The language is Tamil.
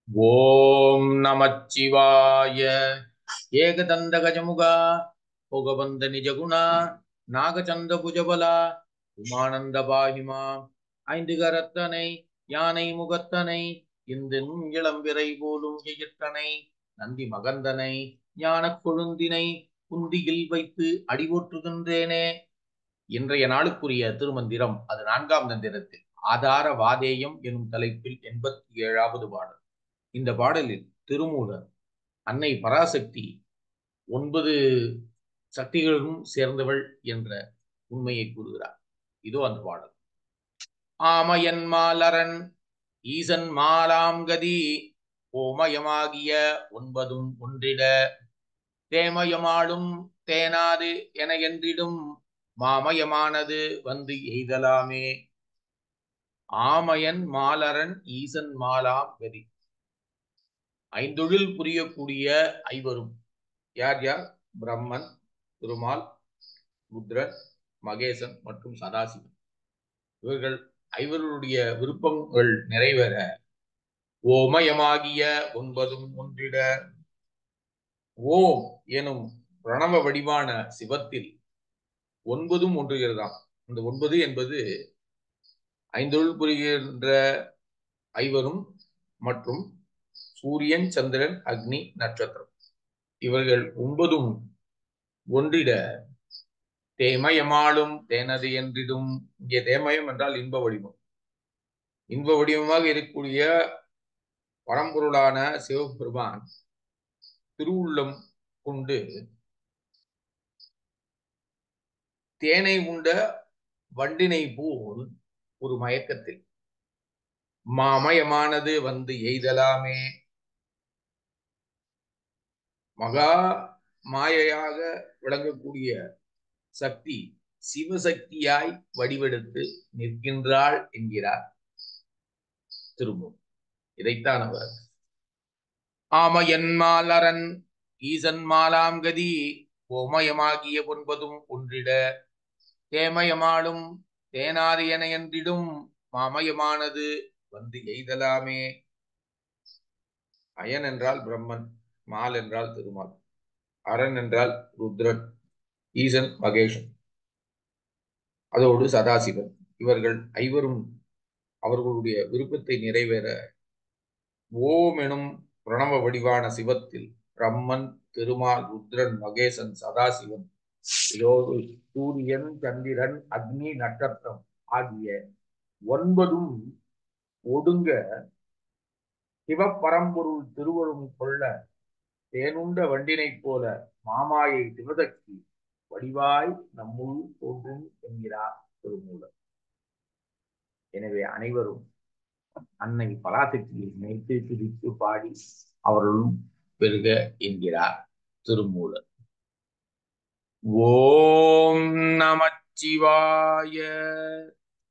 ஓம் நமச்சிவாய. ஏகதந்த கஜமுகா புகவந்த நிஜகுணா நாகச்சந்த புஜபலா உமானந்த பாகிமா ஐந்து கரத்தனை யானை முகத்தனை இந்தின் இளம்பிறை போலும் எயிற்றனை நந்தி மகந்தனை ஞானக் கொழுந்தினை குந்தியில் வைத்து அடிபோற்றுகின்றேனே. இன்றைய நாளுக்குரிய திருமந்திரம் அது 4ஆம் தந்திரத்தில் ஆதார வாதேயம் எனும் தலைப்பில் 87வது பாடல். இந்த பாடலில் திருமூலர் அன்னை பராசக்தி 9 சக்திகளும் சேர்ந்தவள் என்ற உண்மையை கூறுகிறார். இதோ அந்த பாடல். ஆமயன் மாலரன் ஈசன் மாலாம் கதி ஓமயமாகிய 9ம் ஒன்றிட தேமயமாளும் தேனாது என என்றிடும் மாமயமானது வந்து எய்தலாமே. ஆமயன் மாலரன் ஈசன் மாலாம் கதி. ஐந்தொழில் புரியக்கூடிய ஐவரும் யார் யார்? பிரம்மன், திருமால், ருத்ரன், மகேசன் மற்றும் சதாசிவன். இவர்கள் ஐவருடைய விருப்பங்கள் நிறைவேற ஓமயமாகிய 9ம் ஒன்றிட ஓம் எனும் பிரணவ வடிவான சிவத்தில் 9ம் ஒன்றுகிறதாம். இந்த 9 என்பது ஐந்தொழில் புரிகின்ற ஐவரும் மற்றும் சூரியன், சந்திரன், அக்னி, நட்சத்திரம். இவர்கள் 9ம் ஒன்றிட தேமயமாளும் தேனது என்றிடும். இங்கே தேமயம் என்றால் இன்ப வடிவம். இன்ப வடிவமாக இருக்கக்கூடிய பரம்பொருளான சிவபெருமான் திருவுள்ளம் கொண்டு தேனை உண்ட வண்டினை போல் ஒரு மயக்கத்தில் மாமயமானது வந்து எய்தலாமே. மகா மாயையாக விளங்கக்கூடிய சக்தி சிவசக்தியாய் வடிவெடுத்து நிற்கின்றாள் என்கிறார் திருமூலர். இதைத்தான் அவர் ஆமயன் மாலரன் ஈசன் மாலாம் கதி ஓமயமாகிய 9ம் ஒன்றிட தேமயமாளும் தேனாது என என்றிடும் மாமயமானது வந்து எய்தலாமே. அயன் என்றால் பிரம்மன், மால் என்றால் திருமால், அரண் என்றால் ருத்ரன், ஈசன் மகேஷன், அதோடு சதாசிவன். இவர்கள் ஐவரும் அவர்களுடைய விருப்பத்தை நிறைவேற ஓம் எனும் பிரணவ வடிவான சிவத்தில் பிரம்மன், திருமால், ருத்ரன், மகேசன், சதாசிவன், இதோடு சூரியன், சந்திரன், அக்னி, நட்சத்திரம் ஆகிய 9ம் ஒடுங்க சிவப்பரம்பொருள் திருவரும் கொள்ள தேனுண்ட வண்டினை போல மாமாயை சிவசக்தி வடிவாய் நம்முள் தோன்றும் என்கிறார் திருமூலர். எனவே அனைவரும் அன்னை பராசக்தியை நினைத்து துதித்து பாடி அவர்களும் பெருக என்கிறார் திருமூலர். ஓம் நமச்சிவாய.